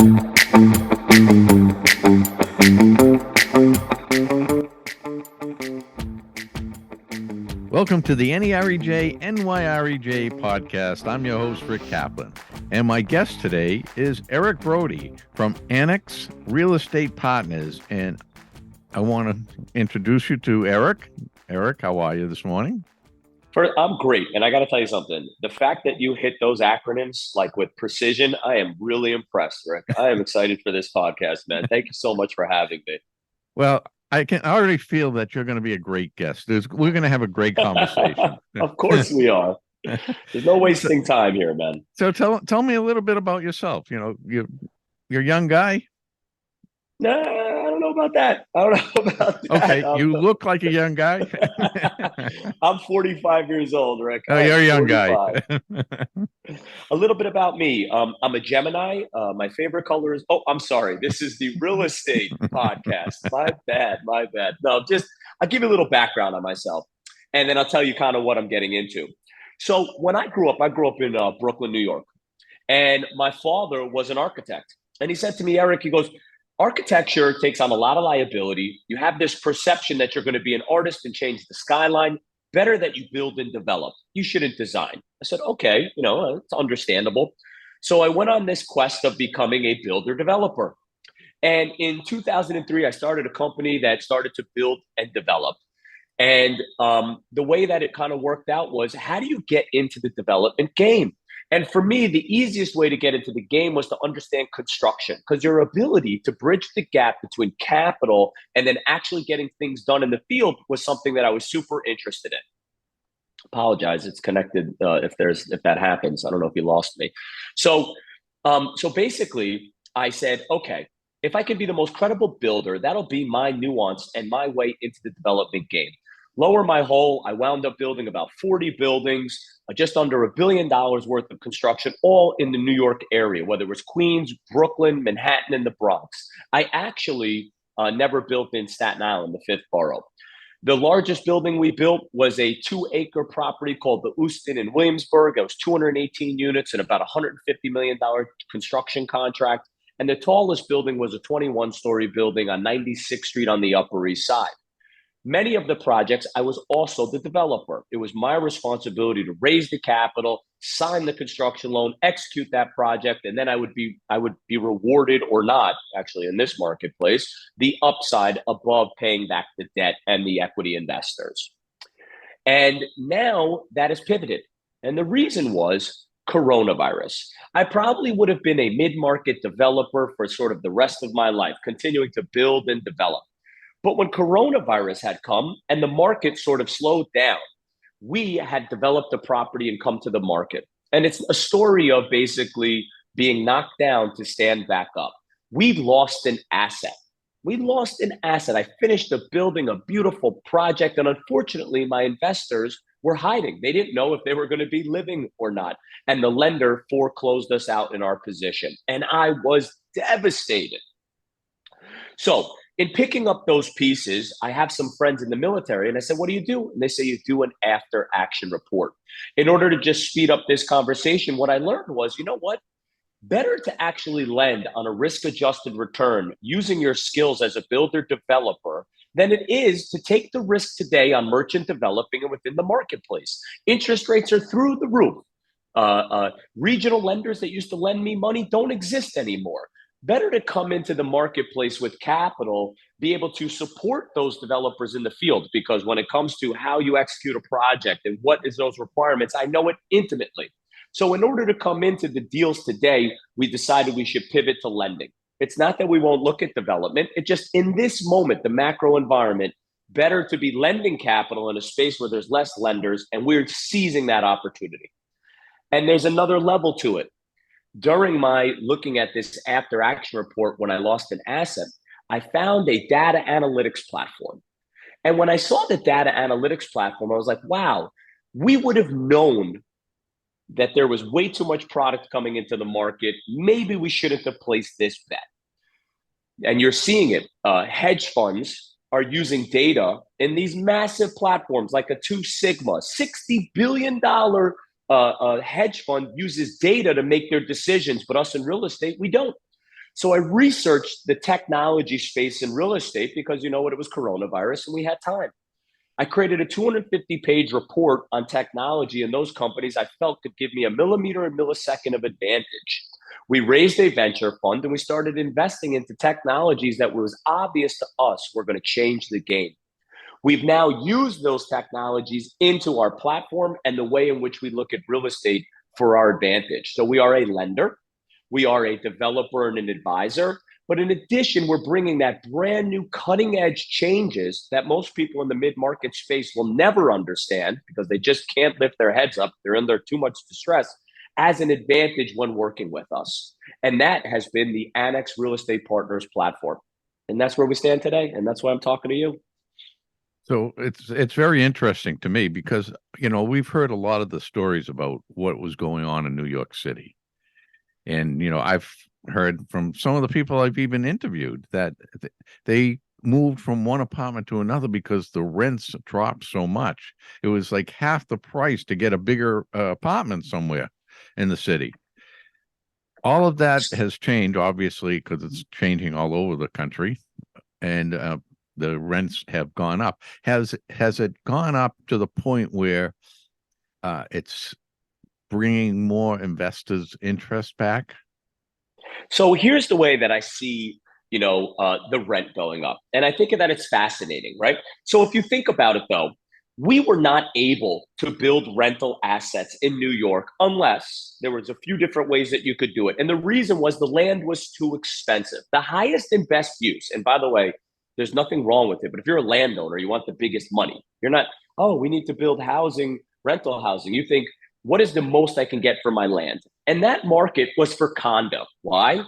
Welcome to the NEREJ NYREJ podcast. I'm your host, Rick Kaplan, and my guest today is Eric Brody from ANAX Real Estate Partners. And I want to introduce you to Eric. Eric, how are you this morning? I'm great. And I got to tell you something. The fact that you hit those acronyms like with precision, I am really impressed, Rick. I am excited for this podcast, man. Thank you so much for having me. Well, I can already feel that you're going to be a great guest. We're going to have a great conversation. Of course we are. There's no wasting time here, man. So tell me a little bit about yourself. You know, you're a young guy. No, I don't know about that. Okay, you look like a young guy. I'm 45 years old, Rick. Oh, you're a young guy. A little bit about me. I'm a Gemini. My favorite color is, I'm sorry. This is the real estate podcast. My bad. No, I'll give you a little background on myself, and then I'll tell you kind of what I'm getting into. So when I grew up in Brooklyn, New York, and my father was an architect. And he said to me, Eric, he goes, architecture takes on a lot of liability. You have this perception that you're going to be an artist and change the skyline. Better that you build and develop. You shouldn't design. I said, okay, it's understandable. So I went on this quest of becoming a builder developer. And in 2003, I started a company that started to build and develop. And the way that it kind of worked out was, how do you get into the development game? And for me, the easiest way to get into the game was to understand construction, because your ability to bridge the gap between capital and then actually getting things done in the field was something that I was super interested in. Apologize, it's connected if that happens. I don't know if you lost me. So basically, I said, okay, if I can be the most credible builder, that'll be my nuance and my way into the development game. Lower my hole, I wound up building about 40 buildings, just under $1 billion worth of construction, all in the New York area, whether it was Queens, Brooklyn, Manhattan, and the Bronx. I actually never built in Staten Island, the fifth borough. The largest building we built was a 2-acre property called the Houston in Williamsburg. It was 218 units and about $150 million construction contract. And the tallest building was a 21-story building on 96th Street on the Upper East Side. Many of the projects, I was also the developer. It was my responsibility to raise the capital, sign the construction loan, execute that project, and then I would be rewarded or not, actually, in this marketplace, the upside above paying back the debt and the equity investors. And now that has pivoted. And the reason was coronavirus. I probably would have been a mid-market developer for sort of the rest of my life, continuing to build and develop. But when coronavirus had come and the market sort of slowed down, we had developed a property and come to the market. And it's a story of basically being knocked down to stand back up. We lost an asset. I finished building a beautiful project. And unfortunately, my investors were hiding. They didn't know if they were going to be living or not. And the lender foreclosed us out in our position. And I was devastated. So in picking up those pieces, I have some friends in the military, and I said, what do you do? And they say, you do an after action report. In order to just speed up this conversation, what I learned was, you know what? Better to actually lend on a risk-adjusted return using your skills as a builder developer than it is to take the risk today on merchant developing and within the marketplace. Interest rates are through the roof. Regional lenders that used to lend me money don't exist anymore. Better to come into the marketplace with capital, be able to support those developers in the field, because when it comes to how you execute a project and what is those requirements, I know it intimately. So in order to come into the deals today, we decided we should pivot to lending. It's not that we won't look at development. It just, in this moment, the macro environment, better to be lending capital in a space where there's less lenders, and we're seizing that opportunity. And there's another level to it. During my looking at this after action report, when I lost an asset, I found a data analytics platform. And when I saw the data analytics platform, I was like, wow, we would have known that there was way too much product coming into the market. Maybe we shouldn't have placed this bet. And you're seeing it. Hedge funds are using data in these massive platforms like a Two Sigma, $60 billion hedge fund uses data to make their decisions, but us in real estate, we don't. So I researched the technology space in real estate because you know what, it was coronavirus and we had time. I created a 250-page report on technology and those companies I felt could give me a millimeter and millisecond of advantage. We raised a venture fund and we started investing into technologies that was obvious to us were going to change the game. We've now used those technologies into our platform and the way in which we look at real estate for our advantage. So we are a lender, we are a developer and an advisor. But in addition, we're bringing that brand new cutting edge changes that most people in the mid-market space will never understand because they just can't lift their heads up. They're under too much distress as an advantage when working with us. And that has been the ANAX Real Estate Partners platform. And that's where we stand today. And that's why I'm talking to you. So it's very interesting to me because, we've heard a lot of the stories about what was going on in New York City. And, I've heard from some of the people I've even interviewed that they moved from one apartment to another because the rents dropped so much. It was like half the price to get a bigger apartment somewhere in the city. All of that has changed, obviously, because it's changing all over the country. And the rents have gone up. Has it gone up to the point where it's bringing more investors' interest back? So here's the way that I see, the rent going up. And I think that it's fascinating, right? So if you think about it, though, we were not able to build rental assets in New York unless there was a few different ways that you could do it. And the reason was the land was too expensive. The highest and best use, and by the way, there's nothing wrong with it, but if you're a landowner, you want the biggest money. You're not, oh, we need to build housing, rental housing. You think, what is the most I can get for my land? And that market was for condo. Why?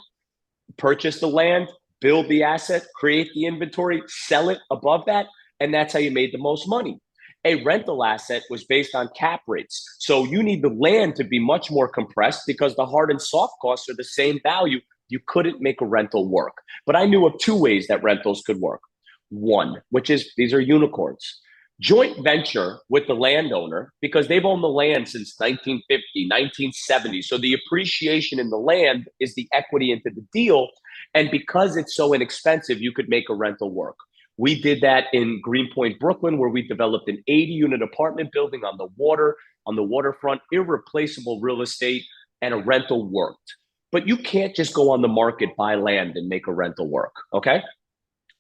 Purchase the land, build the asset, create the inventory, sell it above that, and that's how you made the most money. A rental asset was based on cap rates. So you need the land to be much more compressed because the hard and soft costs are the same value. You couldn't make a rental work. But I knew of two ways that rentals could work. One, which is these are unicorns. Joint venture with the landowner because they've owned the land since 1950, 1970. So the appreciation in the land is the equity into the deal. And because it's so inexpensive, you could make a rental work. We did that in Greenpoint, Brooklyn, where we developed an 80-unit apartment building on the waterfront, irreplaceable real estate, and a rental worked. But you can't just go on the market, buy land, and make a rental work, okay?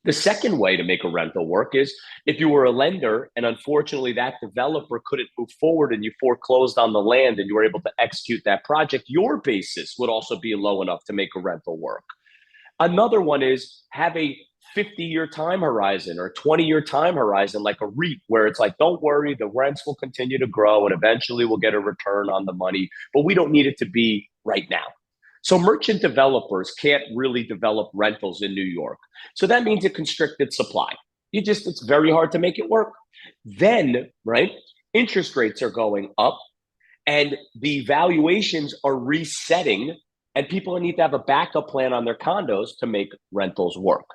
The second way to make a rental work is if you were a lender and unfortunately that developer couldn't move forward and you foreclosed on the land and you were able to execute that project, your basis would also be low enough to make a rental work. Another one is have a 50-year time horizon or 20-year time horizon like a REIT where it's like, don't worry, the rents will continue to grow and eventually we'll get a return on the money, but we don't need it to be right now. So merchant developers can't really develop rentals in New York. So that means a constricted supply. It's very hard to make it work. Then, right, interest rates are going up and the valuations are resetting and people need to have a backup plan on their condos to make rentals work.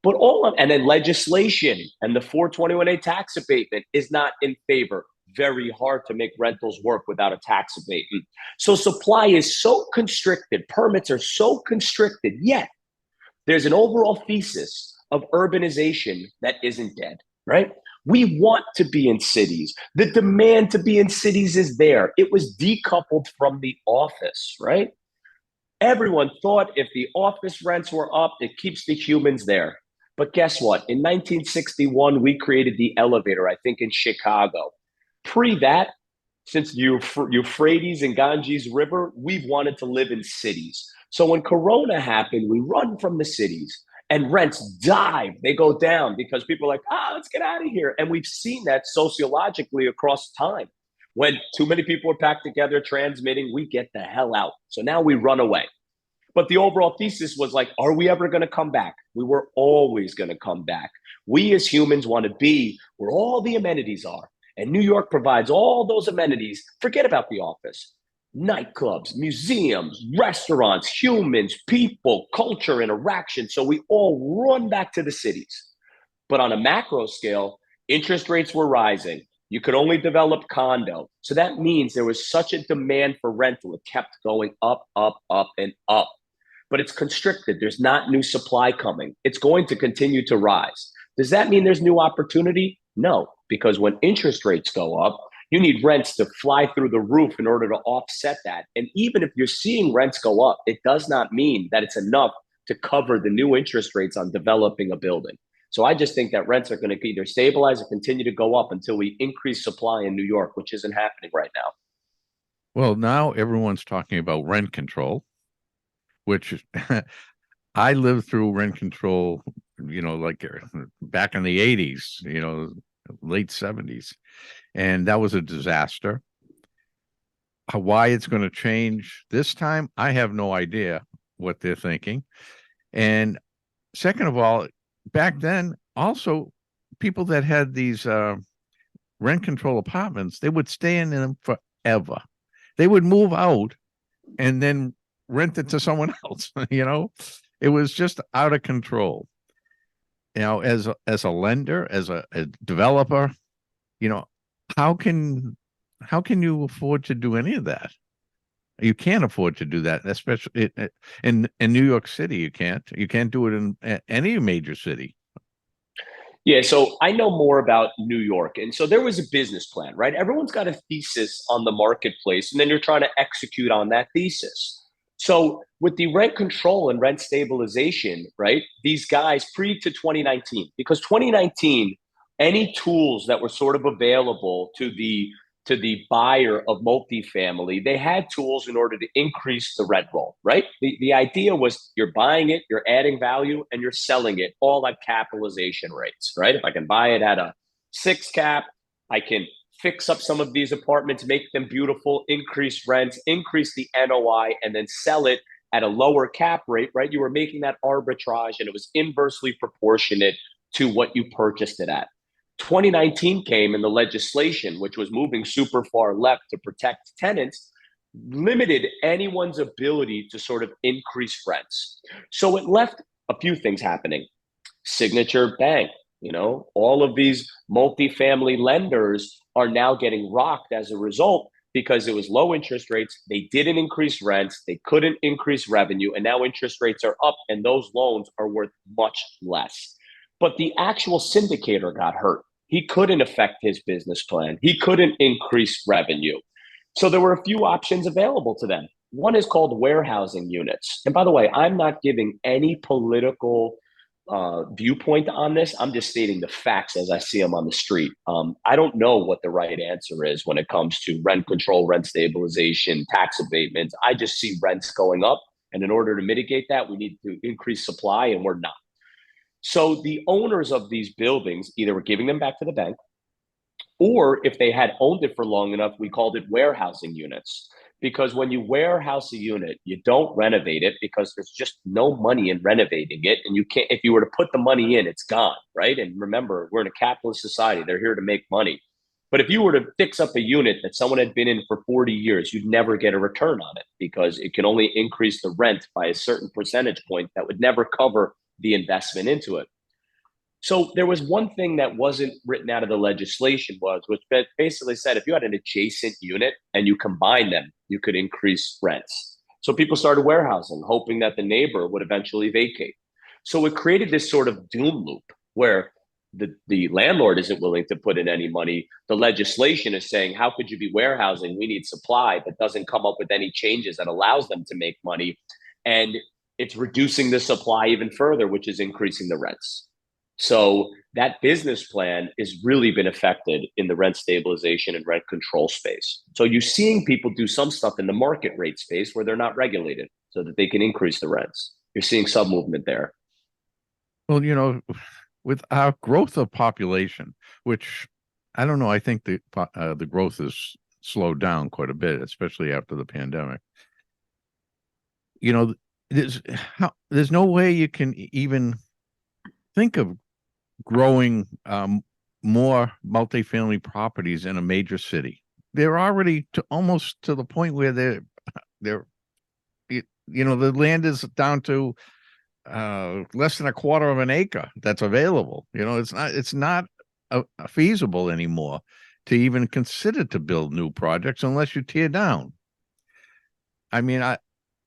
But and then legislation and the 421A tax abatement is not in favor. Very hard to make rentals work without a tax abatement. So supply is so constricted, permits are so constricted, yet there's an overall thesis of urbanization that isn't dead, right? We want to be in cities. The demand to be in cities is there. It was decoupled from the office, right? Everyone thought if the office rents were up, it keeps the humans there. But guess what? In 1961, we created the elevator, I think in Chicago. Pre that, since the Euphrates and Ganges River, we've wanted to live in cities. So when Corona happened, we run from the cities and rents dive. They go down because people are like, let's get out of here. And we've seen that sociologically across time. When too many people are packed together transmitting, we get the hell out. So now we run away. But the overall thesis was like, are we ever going to come back? We were always going to come back. We as humans want to be where all the amenities are. And New York provides all those amenities. Forget about the office. Nightclubs, museums, restaurants, humans, people, culture, interaction. So we all run back to the cities. But on a macro scale, interest rates were rising. You could only develop condo. So that means there was such a demand for rental. It kept going up, up, up, and up. but it's constricted. There's not new supply coming. It's going to continue to rise. Does that mean there's new opportunity? No, because when interest rates go up, you need rents to fly through the roof in order to offset that. And even if you're seeing rents go up, it does not mean that it's enough to cover the new interest rates on developing a building. So I just think that rents are going to either stabilize or continue to go up until we increase supply in New York, which isn't happening right now. Well, now everyone's talking about rent control, which I lived through rent control, like back in the 80s, late 70s. And that was a disaster. Why it's going to change this time, I have no idea what they're thinking. And second of all, back then, also, people that had these rent control apartments, they would stay in them forever. They would move out and then rent it to someone else. It was just out of control. As a lender, as a developer, how can you afford to do any of that? You can't afford to do that, especially in New York City. You can't do it in any major city. Yeah, so I know more about New York. And so there was a business plan, right? Everyone's got a thesis on the marketplace, and then you're trying to execute on that thesis. So with the rent control and rent stabilization, right? These guys pre to 2019, because 2019, any tools that were sort of available to the buyer of multifamily, they had tools in order to increase the rent roll, right? The idea was you're buying it, you're adding value, and you're selling it all at capitalization rates, right? If I can buy it at a 6 cap, I can fix up some of these apartments, make them beautiful, increase rents, increase the NOI, and then sell it at a lower cap rate, right? You were making that arbitrage and it was inversely proportionate to what you purchased it at. 2019 came and the legislation, which was moving super far left to protect tenants, limited anyone's ability to sort of increase rents. So it left a few things happening. Signature Bank, all of these multifamily lenders are now getting rocked as a result because it was low interest rates. They didn't increase rents. They couldn't increase revenue. And now interest rates are up and those loans are worth much less. But the actual syndicator got hurt. He couldn't affect his business plan. He couldn't increase revenue. So there were a few options available to them. One is called warehousing units. And by the way, I'm not giving any political viewpoint on this. I'm just stating the facts as I see them on the street. I don't know what the right answer is when it comes to rent control, rent stabilization, tax abatements. I just see rents going up. And in order to mitigate that, we need to increase supply, and we're not. So the owners of these buildings either were giving them back to the bank, or if they had owned it for long enough, we called it warehousing units. Because when you warehouse a unit, you don't renovate it because there's just no money in renovating it. And you can't, if you were to put the money in, it's gone, right? And remember, we're in a capitalist society. They're here to make money. But if you were to fix up a unit that someone had been in for 40 years, you'd never get a return on it because it can only increase the rent by a certain percentage point that would never cover the investment into it. So there was one thing that wasn't written out of the legislation which basically said if you had an adjacent unit and you combine them, you could increase rents. So people started warehousing, hoping that the neighbor would eventually vacate. So it created this sort of doom loop where the landlord isn't willing to put in any money. The legislation is saying, how could you be warehousing? We need supply, but doesn't come up with any changes that allows them to make money. And it's reducing the supply even further, which is increasing the rents. So that business plan has really been affected in the rent stabilization and rent control space. So you're seeing people do some stuff in the market rate space where they're not regulated so that they can increase the rents. You're seeing some movement there. Well, with our growth of population, which I don't know, I think the growth has slowed down quite a bit, especially after the pandemic. There's no way you can even think of growing more multifamily properties in a major city. They're already almost to the point where they're the land is down to less than a quarter of an acre that's available. It's not feasible anymore to even consider to build new projects unless you tear down. I mean,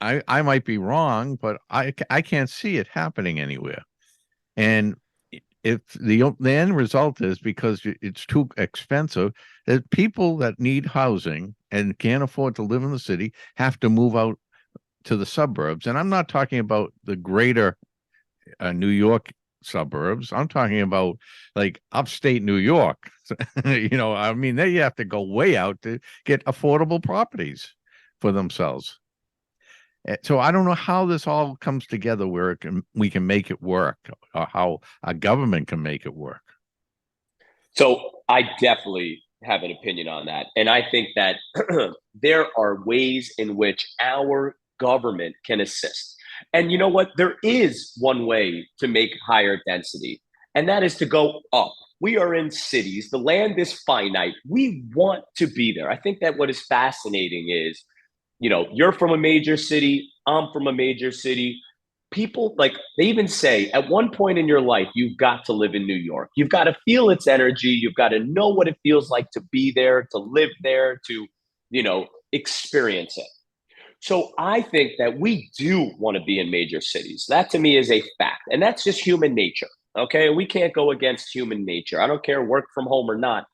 I might be wrong, but I can't see it happening anywhere. And if the end result is because it's too expensive, that people that need housing and can't afford to live in the city have to move out to the suburbs. And I'm not talking about the greater New York suburbs. I'm talking about like upstate New York. I mean, they have to go way out to get affordable properties for themselves. So I don't know how this all comes together where we can make it work, or how a government can make it work. So I definitely have an opinion on that. And I think that there are ways in which our government can assist. And you know what? There is one way to make higher density, and that is to go up. We are in cities, the land is finite. We want to be there. I think that what is fascinating is, you're from a major city, I'm from a major city. People, like, they even say at one point in your life, you've got to live in New York. You've got to feel its energy. You've got to know what it feels like to be there, to live there, to, experience it. So I think that we do want to be in major cities. That to me is a fact. And that's just human nature. Okay. We can't go against human nature. I don't care, work from home or not.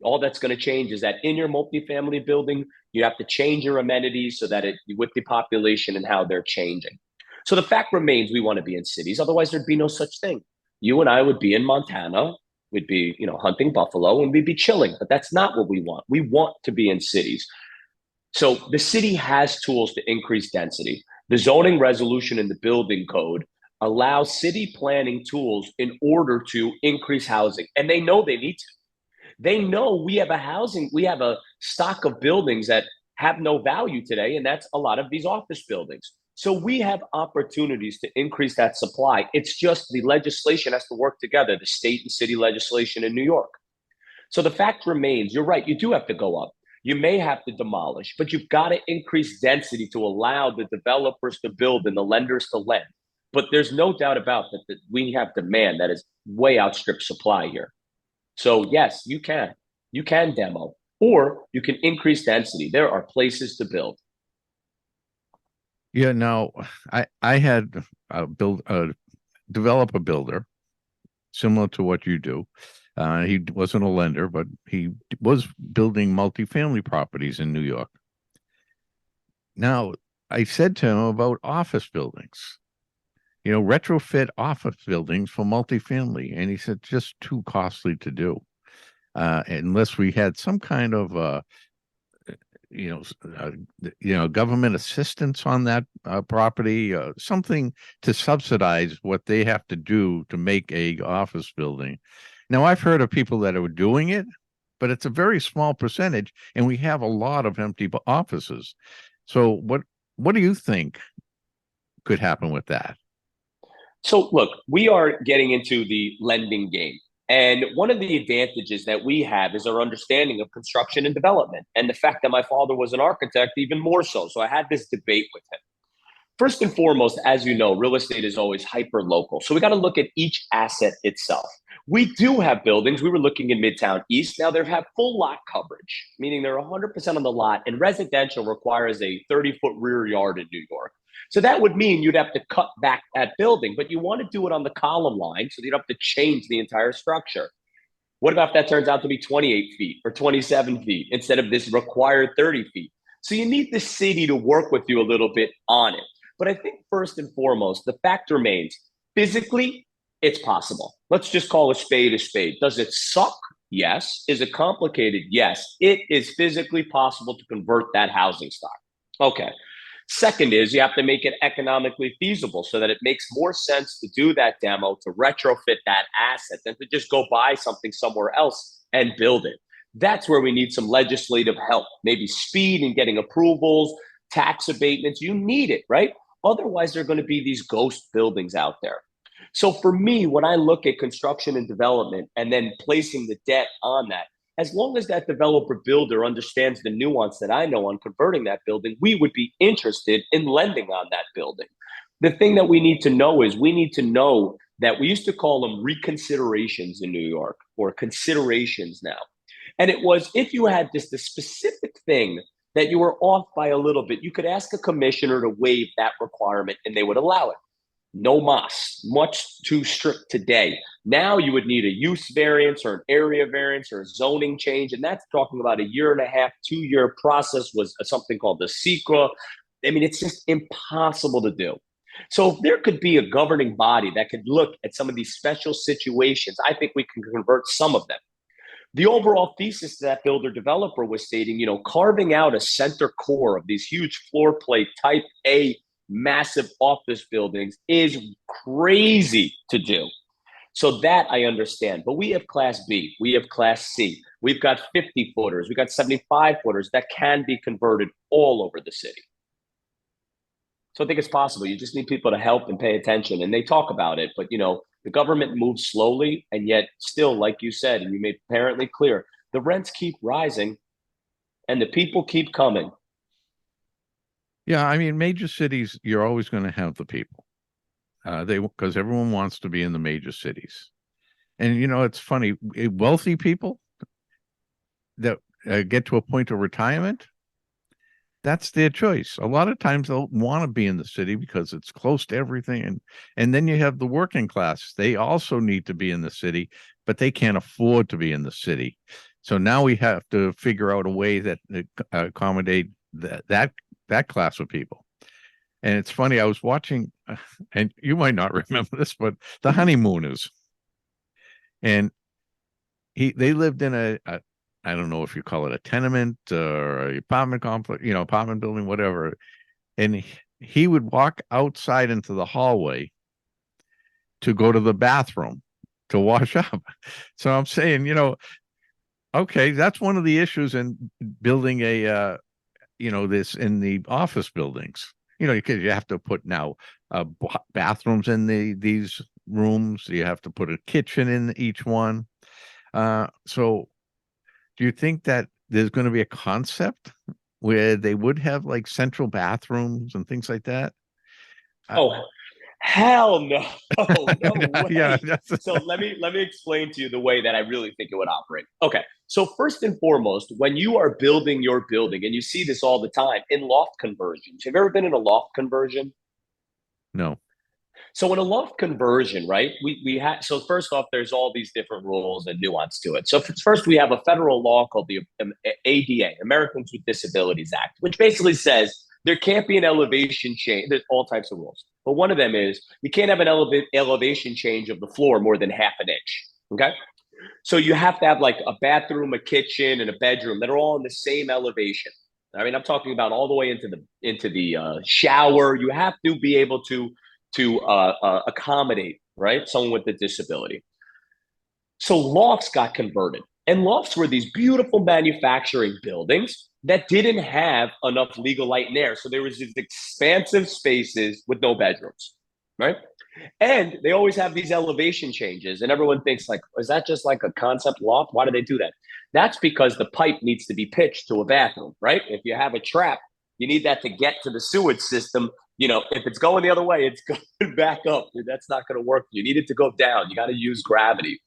All that's going to change is that in your multifamily building, you have to change your amenities so that it with the population and how they're changing. So the fact remains we want to be in cities. Otherwise, there'd be no such thing. You and I would be in Montana. We'd be, hunting buffalo and we'd be chilling. But that's not what we want. We want to be in cities. So the city has tools to increase density. The zoning resolution in the building code allows city planning tools in order to increase housing. And they know they need to. They know we have a stock of buildings that have no value today, and that's a lot of these office buildings. So we have opportunities to increase that supply. It's just the legislation has to work together, the state and city legislation in New York. So the fact remains, you're right, you do have to go up. You may have to demolish, but you've got to increase density to allow the developers to build and the lenders to lend. But there's no doubt about that we have demand that is way outstripped supply here. So yes, you can. You can demo, or you can increase density. There are places to build. Yeah, now I had a developer builder similar to what you do. He wasn't a lender, but he was building multifamily properties in New York. Now, I said to him about office buildings, retrofit office buildings for multifamily. And he said, just too costly to do, unless we had some kind of, you know, government assistance on that property, something to subsidize what they have to do to make a office building. Now, I've heard of people that are doing it, but it's a very small percentage, and we have a lot of empty offices. So, what do you think could happen with that? So, look, we are getting into the lending game. And one of the advantages that we have is our understanding of construction and development. And the fact that my father was an architect, even more so. So, I had this debate with him. First and foremost, as you know, real estate is always hyper local. So we got to look at each asset itself. We do have buildings. We were looking in Midtown East. Now they have full lot coverage, meaning they're 100% on the lot, and residential requires a 30-foot rear yard in New York. So that would mean you'd have to cut back that building, but you want to do it on the column line so you'd have to change the entire structure. What about if that turns out to be 28 feet or 27 feet instead of this required 30 feet? So you need the city to work with you a little bit on it. But I think first and foremost, the fact remains physically, it's possible. Let's just call a spade a spade. Does it suck? Yes. Is it complicated? Yes. It is physically possible to convert that housing stock. Okay. Second is you have to make it economically feasible so that it makes more sense to do that demo, to retrofit that asset than to just go buy something somewhere else and build it. That's where we need some legislative help, maybe speed in getting approvals, tax abatements. You need it, right? Otherwise, there are going to be these ghost buildings out there. So for me, when I look at construction and development and then placing the debt on that, as long as that developer builder understands the nuance that I know on converting that building, we would be interested in lending on that building. The thing that we need to know is we need to know that we used to call them reconsiderations in New York, or considerations now. And it was if you had just a specific thing that you were off by a little bit, you could ask a commissioner to waive that requirement and they would allow it. No mas, much too strict today. Now you would need a use variance or an area variance or a zoning change. And that's talking about a year and a half, 2 year process was something called the secra. I mean, it's just impossible to do. So if there could be a governing body that could look at some of these special situations, I think we can convert some of them. The overall thesis that builder developer was stating, carving out a center core of these huge floor plate type A massive office buildings is crazy to do. So that I understand. But we have class B, we have class C, we've got 50 footers, we've got 75 footers that can be converted all over the city. So I think it's possible. You just need people to help and pay attention. And they talk about it, but the government moves slowly, and yet still, like you said, and you made apparently clear, the rents keep rising and the people keep coming. Yeah, I mean, major cities, you're always going to have the people. Because everyone wants to be in the major cities. And it's funny, wealthy people that get to a point of retirement, that's their choice. A lot of times they'll want to be in the city because it's close to everything. And then you have the working class. They also need to be in the city, but they can't afford to be in the city. So now we have to figure out a way that accommodate that class of people. And it's funny, I was watching, and you might not remember this, but The Honeymooners. And they lived in a I don't know if you call it a tenement or an apartment complex, apartment building, whatever. And he would walk outside into the hallway to go to the bathroom to wash up. So I'm saying, okay, that's one of the issues in building a, this in the office buildings. Because you have to put now bathrooms in these rooms. You have to put a kitchen in each one. So do you think that there's going to be a concept where they would have like central bathrooms and things like that? Oh, hell no. No way. Yeah. So let me explain to you the way that I really think it would operate. Okay. So first and foremost, when you are building your building, and you see this all the time in loft conversions. Have you ever been in a loft conversion? No. So in a loft conversion, right? We had so first off, there's all these different rules and nuance to it. So first, we have a federal law called the ADA, Americans with Disabilities Act, which basically says there can't be an elevation change. There's all types of rules, but one of them is you can't have an elevation change of the floor more than half an inch. Okay, so you have to have like a bathroom, a kitchen, and a bedroom that are all in the same elevation. I mean, I'm talking about all the way into the shower. You have to be able to accommodate, right, someone with a disability. So lofts got converted, and lofts were these beautiful manufacturing buildings that didn't have enough legal light and air. So there was these expansive spaces with no bedrooms, right? And they always have these elevation changes, and everyone thinks like, is that just like a concept loft? Why do they do that? That's because the pipe needs to be pitched to a bathroom, right? If you have a trap, you need that to get to the sewage system. If it's going the other way, it's going back up. That's not going to work. You need it to go down. You got to use gravity.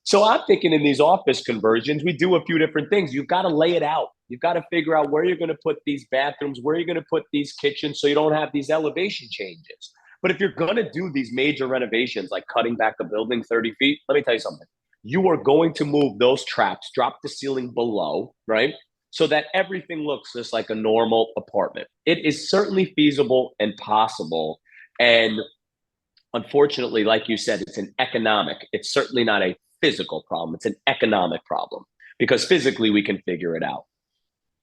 So I'm thinking in these office conversions, we do a few different things. You've got to lay it out. You've got to figure out where you're going to put these bathrooms, where you're going to put these kitchens, so you don't have these elevation changes. But if you're going to do these major renovations, like cutting back a building 30 feet, let me tell you something. You are going to move those traps, drop the ceiling below, right? So that everything looks just like a normal apartment. It is certainly feasible and possible. And unfortunately, like you said, it's an economic. It's certainly not a physical problem. It's an economic problem because physically we can figure it out.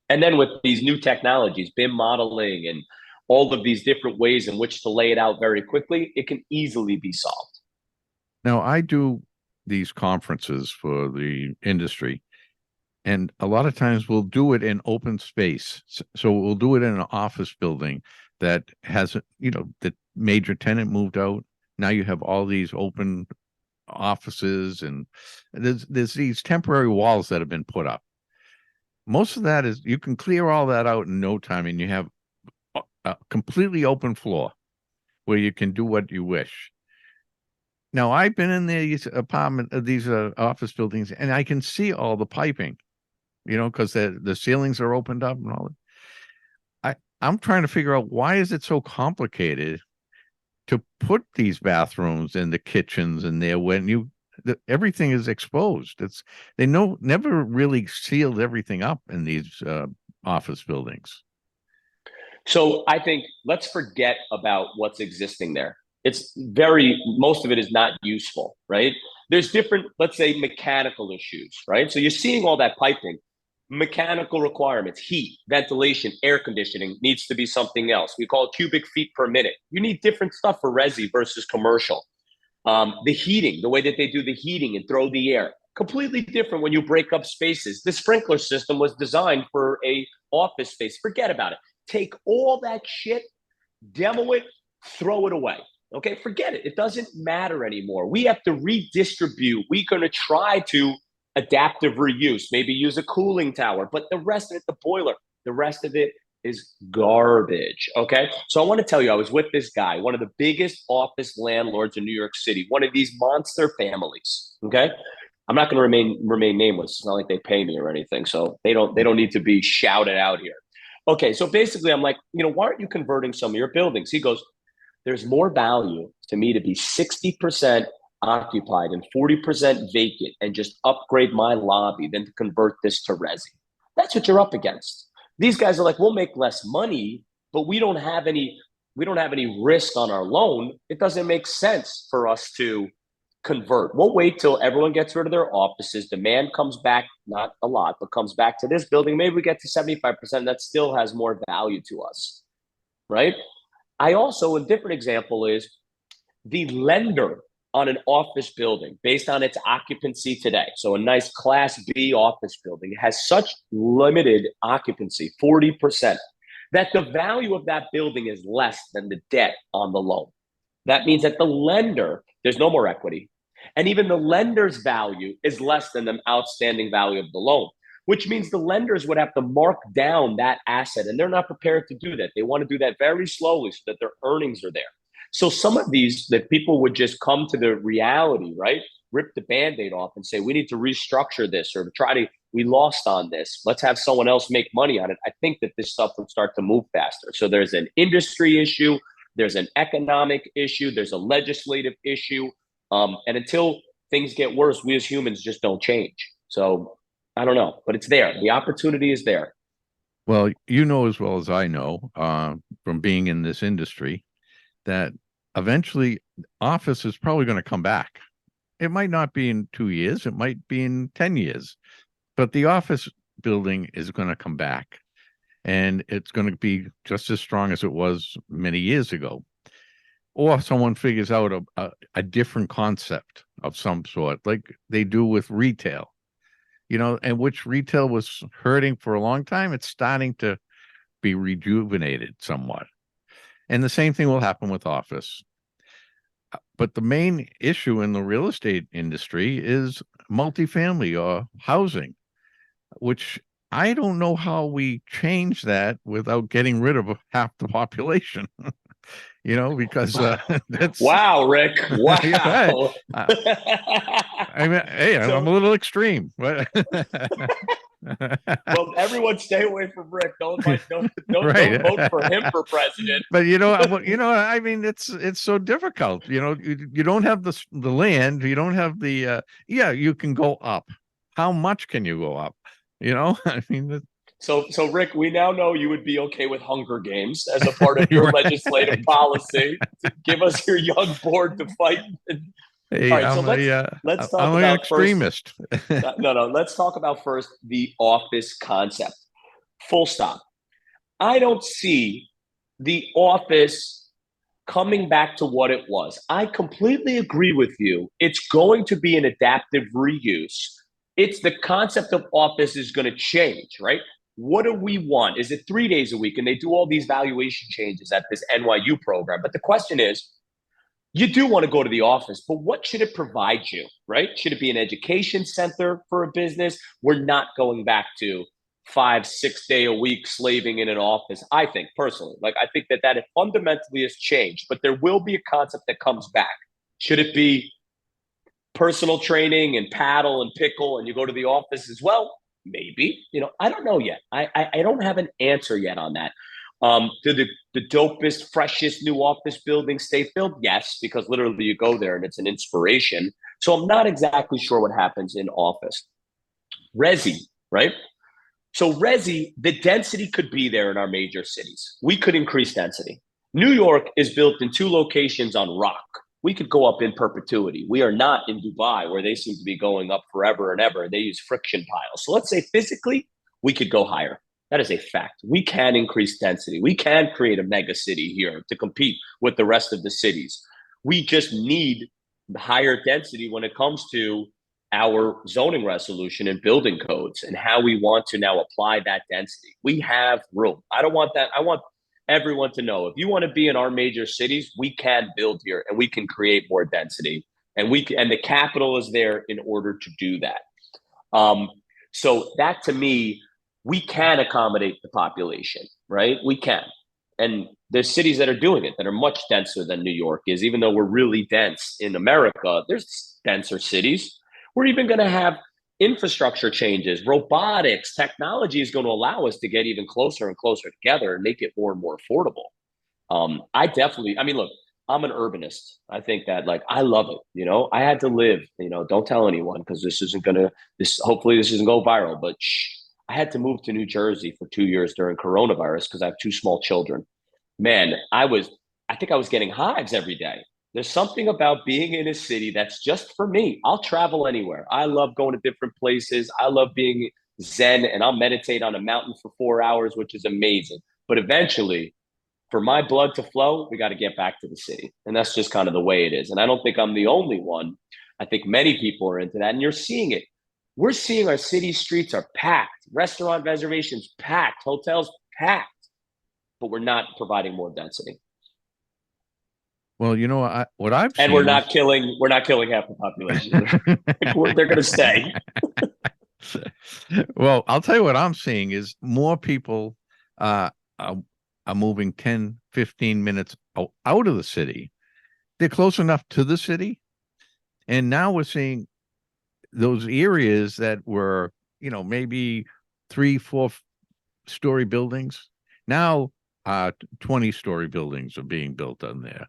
And then with these new technologies, BIM modeling and all of these different ways in which to lay it out very quickly, it can easily be solved. Now, I do these conferences for the industry, and a lot of times we'll do it in open space. So we'll do it in an office building that has, the major tenant moved out. Now you have all these open offices, and there's these temporary walls that have been put up. Most of that is, you can clear all that out in no time, and you have a completely open floor where you can do what you wish. Now, I've been in these office buildings, and I can see all the piping, because the ceilings are opened up and all that. I'm trying to figure out, why is it so complicated to put these bathrooms in the kitchens in there when everything is exposed? They never really sealed everything up in these office buildings. So I think let's forget about what's existing there. Most of it is not useful, right? There's different, let's say, mechanical issues, right? So you're seeing all that piping, mechanical requirements, heat, ventilation, air conditioning needs to be something else. We call it cubic feet per minute. You need different stuff for resi versus commercial. The heating, the way that they do the heating and throw the air, completely different when you break up spaces. The sprinkler system was designed for a office space. Forget about it. Take all that shit, demo it, throw it away. Okay, forget it. It doesn't matter anymore. We have to redistribute. We're going to try to adaptive reuse, maybe use a cooling tower, but the rest of it, the boiler, the rest of it is garbage. Okay. So I want to tell you, I was with this guy, one of the biggest office landlords in New York City, one of these monster families. Okay. I'm not going to remain nameless. It's not like they pay me or anything. So they don't need to be shouted out here. Okay. So basically I'm like, why aren't you converting some of your buildings? He goes, there's more value to me to be 60% occupied and 40% vacant and just upgrade my lobby than to convert this to resi. That's what you're up against. These guys are like, we'll make less money, but we don't have any risk on our loan. It doesn't make sense for us to convert. We'll wait till everyone gets rid of their offices. Demand comes back, not a lot, but comes back to this building. Maybe we get to 75%. That still has more value to us, right? I also, a different example is the lender on an office building based on its occupancy today. So a nice class B office building has such limited occupancy, 40%, that the value of that building is less than the debt on the loan. That means that the lender, there's no more equity. And even the lender's value is less than the outstanding value of the loan, which means the lenders would have to mark down that asset. And they're not prepared to do that. They want to do that very slowly so that their earnings are there. So some of these that people would just come to the reality, right? Rip the Band-Aid off and say, we need to restructure this or we lost on this. Let's have someone else make money on it. I think that this stuff would start to move faster. So there's an industry issue. There's an economic issue. There's a legislative issue. And until things get worse, we as humans just don't change. So I don't know, but it's there. The opportunity is there. Well, you know as well as I know from being in this industry that eventually office is probably going to come back. It might not be in 2 years. It might be in 10 years, but the office building is going to come back and it's going to be just as strong as it was many years ago. Or someone figures out a different concept of some sort, like they do with retail, and which retail was hurting for a long time. It's starting to be rejuvenated somewhat. And the same thing will happen with office. But the main issue in the real estate industry is multifamily or housing, which I don't know how we change that without getting rid of half the population. Because that's wow, Rick. Wow. I mean, hey, I'm a little extreme. Well, everyone stay away from Rick. Don't right. vote for him for president. But I mean, it's so difficult. You don't have the land. You don't have the. You can go up. How much can you go up? I mean. So Rick, we now know you would be okay with Hunger Games as a part of your legislative policy. Give us your young board to fight. Hey, all right, so let's talk about an extremist. No. Let's talk about first the office concept. Full stop. I don't see the office coming back to what it was. I completely agree with you. It's going to be an adaptive reuse. It's the concept of office is going to change, right? What do we want? Is it 3 days a week? And they do all these valuation changes at this NYU program. But the question is, you do want to go to the office, but what should it provide you, right? Should it be an education center for a business? We're not going back to 5-6 day a week slaving in an office. I think personally, I think that it fundamentally has changed, but there will be a concept that comes back. Should it be personal training and paddle and pickle and you go to the office as well? Maybe, I don't know yet. I don't have an answer yet on that. Do the dopest, freshest new office buildings stay filled? Yes, because literally you go there and it's an inspiration. So I'm not exactly sure what happens in office. Resi, right? So Resi, the density could be there in our major cities. We could increase density. New York is built in two locations on rock. We could go up in perpetuity. We are not in Dubai where they seem to be going up forever and ever. They use friction piles. So let's say physically, we could go higher. That is a fact. We can increase density. We can create a mega city here to compete with the rest of the cities. We just need higher density when it comes to our zoning resolution and building codes and how we want to now apply that density. We have room. I don't want that. I want everyone to know if you want to be in our major cities, we can build here and we can create more density. And the capital is there in order to do that. So that to me, we can accommodate the population, right? We can. And there's cities that are doing it that are much denser than New York is, even though we're really dense in America, there's denser cities. We're even going to have infrastructure changes, robotics, technology is going to allow us to get even closer and closer together and make it more and more affordable. I mean, look, I'm an urbanist. I think that like, I love it. I had to live, don't tell anyone because hopefully this doesn't go viral, but I had to move to New Jersey for 2 years during coronavirus because I have two small children. Man, I think I was getting hives every day. There's something about being in a city that's just for me. I'll travel anywhere. I love going to different places. I love being zen and I'll meditate on a mountain for 4 hours, which is amazing. But eventually, for my blood to flow, we got to get back to the city. And that's just kind of the way it is. And I don't think I'm the only one. I think many people are into that. And you're seeing it. We're seeing our city streets are packed, restaurant reservations packed, hotels packed, but we're not providing more density. Well, what I've And seen we're not killing half the population. They're going to stay. Well, I'll tell you what I'm seeing is more people are moving 10, 15 minutes out of the city. They're close enough to the city. And now we're seeing those areas that were, maybe 3, 4 story buildings. Now 20-story buildings are being built on there.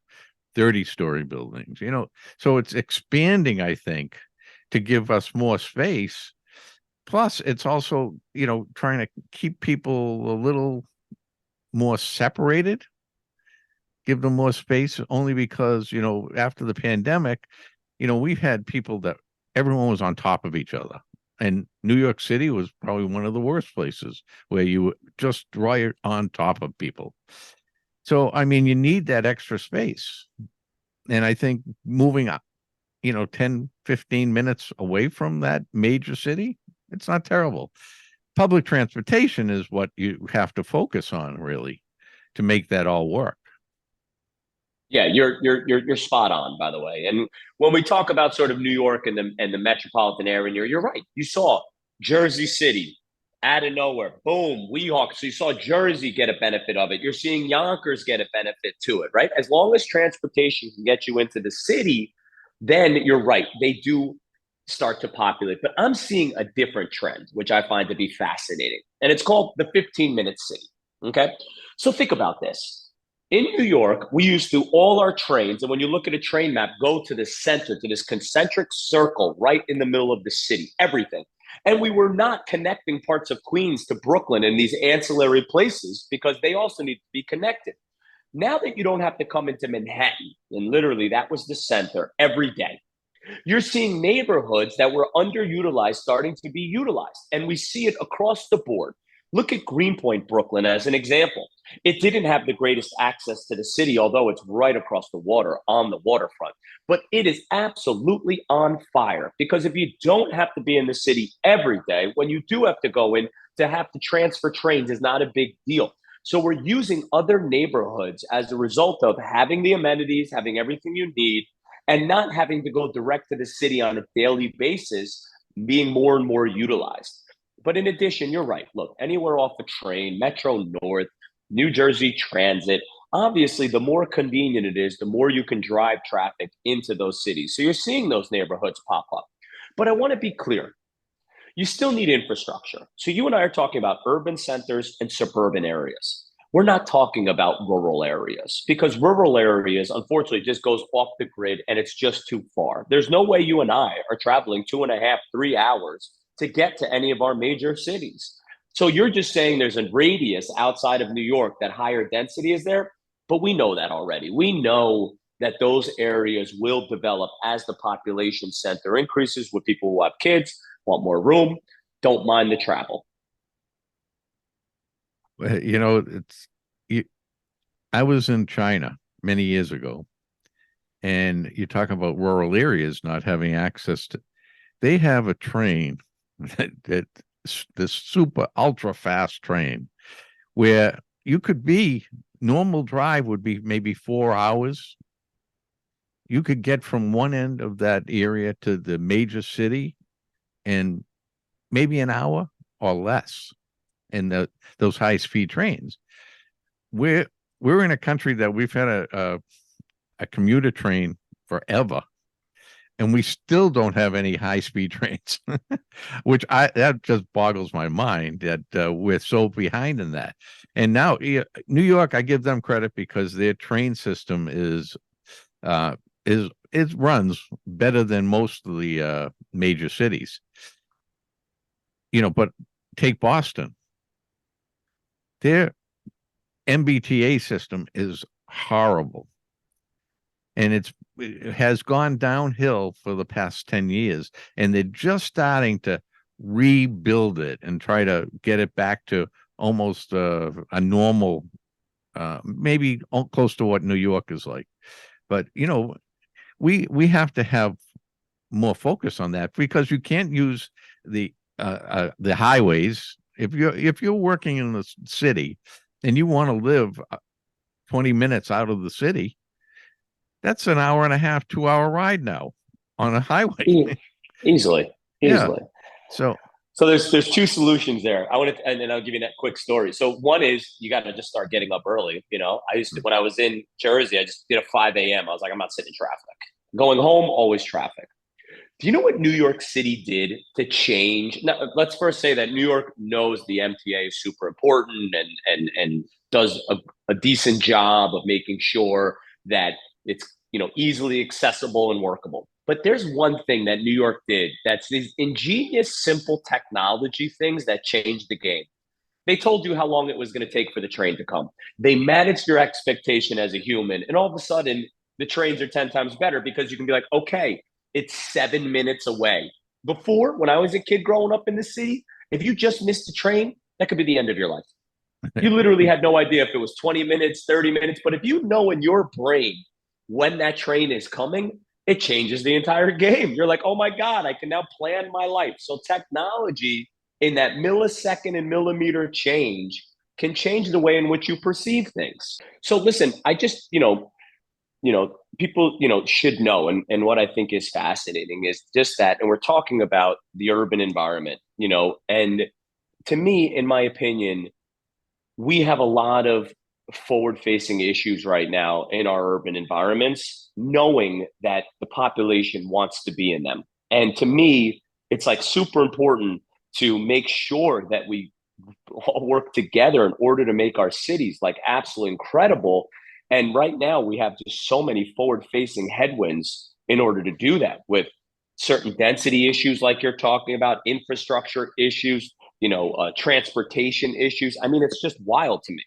30-story buildings, so it's expanding, I think, to give us more space. Plus, it's also, trying to keep people a little more separated, give them more space, only because, after the pandemic, we've had people that everyone was on top of each other. And New York City was probably one of the worst places where you were just right on top of people. So, I mean, you need that extra space. And I think moving up, 10, 15 minutes away from that major city, it's not terrible. Public transportation is what you have to focus on, really, to make that all work. Yeah, you're spot on, by the way. And when we talk about sort of New York and the metropolitan area, you're right. You saw Jersey City out of nowhere, boom, Weehawken. So you saw Jersey get a benefit of it. You're seeing Yonkers get a benefit to it, right? As long as transportation can get you into the city, then you're right. They do start to populate. But I'm seeing a different trend, which I find to be fascinating. And it's called the 15-minute city. Okay. So think about this. In New York, we used to all our trains, and when you look at a train map, go to the center, to this concentric circle right in the middle of the city, everything. And we were not connecting parts of Queens to Brooklyn and these ancillary places because they also need to be connected. Now that you don't have to come into Manhattan, and literally that was the center every day, you're seeing neighborhoods that were underutilized starting to be utilized. And we see it across the board. Look at Greenpoint, Brooklyn, as an example. It didn't have the greatest access to the city, although it's right across the water on the waterfront. But it is absolutely on fire because if you don't have to be in the city every day, when you do have to go in, to have to transfer trains is not a big deal. So we're using other neighborhoods as a result of having the amenities, having everything you need, and not having to go direct to the city on a daily basis, being more and more utilized. But in addition, you're right. Look, anywhere off a train, Metro North, New Jersey Transit, obviously, the more convenient it is, the more you can drive traffic into those cities. So you're seeing those neighborhoods pop up. But I want to be clear. You still need infrastructure. So you and I are talking about urban centers and suburban areas. We're not talking about rural areas because rural areas, unfortunately, just goes off the grid and it's just too far. There's no way you and I are traveling 2.5, 3 hours to get to any of our major cities. So you're just saying there's a radius outside of New York that higher density is there, but we know that already. We know that those areas will develop as the population center increases with people who have kids, want more room, don't mind the travel. You know, I was in China many years ago, and you're talking about rural areas not having access to. They have a train that this super ultra fast train where you could be normal drive would be maybe 4 hours. You could get from one end of that area to the major city in maybe an hour or less in those high speed trains. We're we're in a country that we've had a commuter train forever, and we still don't have any high speed trains, which that just boggles my mind that we're so behind in that. And now New York, I give them credit because their train system it runs better than most of the major cities. But take Boston. Their MBTA system is horrible, and it has gone downhill for the past 10 years, and they're just starting to rebuild it and try to get it back to almost a normal, maybe close to what New York is like. But we have to have more focus on that because you can't use the highways if you're working in the city and you want to live 20 minutes out of the city. That's an hour and a half, 2 hour ride now on a highway. Easily, Yeah. easily. So So there's two solutions there. And then I'll give you that quick story. So one is you got to just start getting up early. I used to when I was in Jersey, I just did a 5 a.m. I was like, I'm not sitting in traffic. Going home, always traffic. Do you know what New York City did to change? Now, let's first say that New York knows the MTA is super important and does a decent job of making sure that it's easily accessible and workable. But there's one thing that New York did that's these ingenious, simple technology things that changed the game. They told you how long it was going to take for the train to come. They managed your expectation as a human, and all of a sudden, the trains are 10 times better because you can be like, okay, it's 7 minutes away. Before, when I was a kid growing up in the city, if you just missed the train, that could be the end of your life. You literally had no idea if it was 20 minutes, 30 minutes. But if you know in your brain when that train is coming, it changes the entire game. You're like, oh my God, I can now plan my life. So technology in that millisecond and millimeter change can change the way in which you perceive things. So listen, I just, people, should know. And what I think is fascinating is just that. And we're talking about the urban environment, and to me, in my opinion, we have a lot of forward facing issues right now in our urban environments, knowing that the population wants to be in them. And to me, it's like super important to make sure that we all work together in order to make our cities like absolutely incredible. And right now, we have just so many forward facing headwinds in order to do that with certain density issues, like you're talking about, infrastructure issues, transportation issues. I mean, it's just wild to me.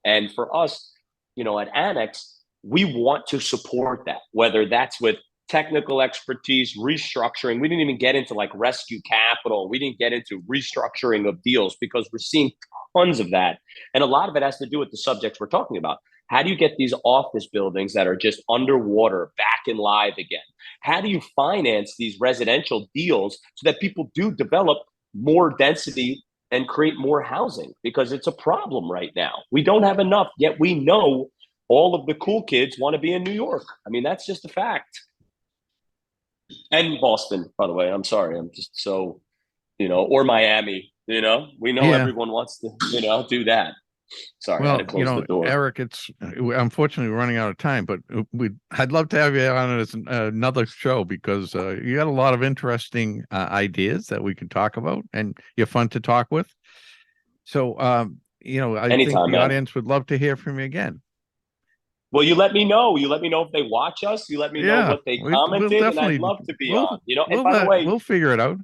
And for us, at ANEX, we want to support that, whether that's with technical expertise, restructuring. We didn't even get into like rescue capital. We didn't get into restructuring of deals because we're seeing tons of that. And a lot of it has to do with the subjects we're talking about. How do you get these office buildings that are just underwater back in live again? How do you finance these residential deals so that people do develop more density and create more housing? Because it's a problem right now. We don't have enough, yet we know all of the cool kids want to be in New York. I mean, that's just a fact. And Boston, by the way. I'm sorry. I'm just so, or Miami, we know yeah. everyone wants to, do that. Sorry, I had Well, to close the door. Eric, it's unfortunately running out of time, but I'd love to have you on as another show because you got a lot of interesting ideas that we can talk about, and you're fun to talk with. So I think Anytime, the man. audience would love to hear from you again. Well, you let me know. You let me know if they watch us. You let me know Yeah, what they we'll commented, and I'd definitely love to be on. And by the way, we'll figure it out.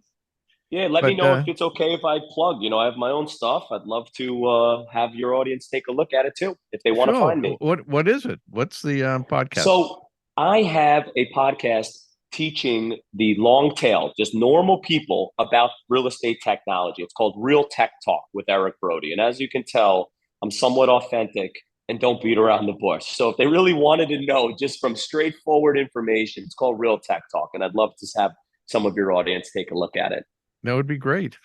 yeah, let me But know if it's okay if I plug. I have my own stuff. I'd love to have your audience take a look at it too if they want to sure. find me. What is it? What's the podcast? So I have a podcast teaching the long tail, just normal people about real estate technology. It's called Real Tech Talk with Eric Brody. And as you can tell, I'm somewhat authentic and don't beat around the bush. So if they really wanted to know just from straightforward information, it's called Real Tech Talk. And I'd love to have some of your audience take a look at it. That would be great.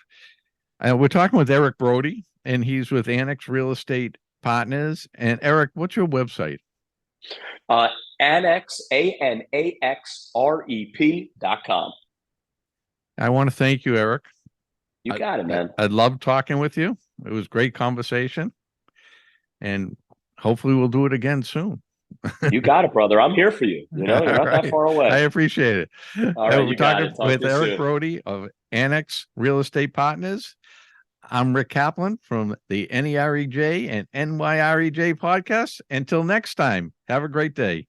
We're talking with Eric Brody, and he's with ANAX Real Estate Partners. And Eric, what's your website? Uh, ANEX, ANAXREP.com. I want to thank you, Eric. You got it, man. I love talking with you. It was great conversation, and hopefully we'll do it again soon. You got it, brother. I'm here for you. You're not that far away. I appreciate it. All right, We're you got talking it. Talk with to you Eric soon. Brody of ANEX Real Estate Partners. I'm Rick Kaplan from the NEREJ and NYREJ podcast. Until next time, have a great day.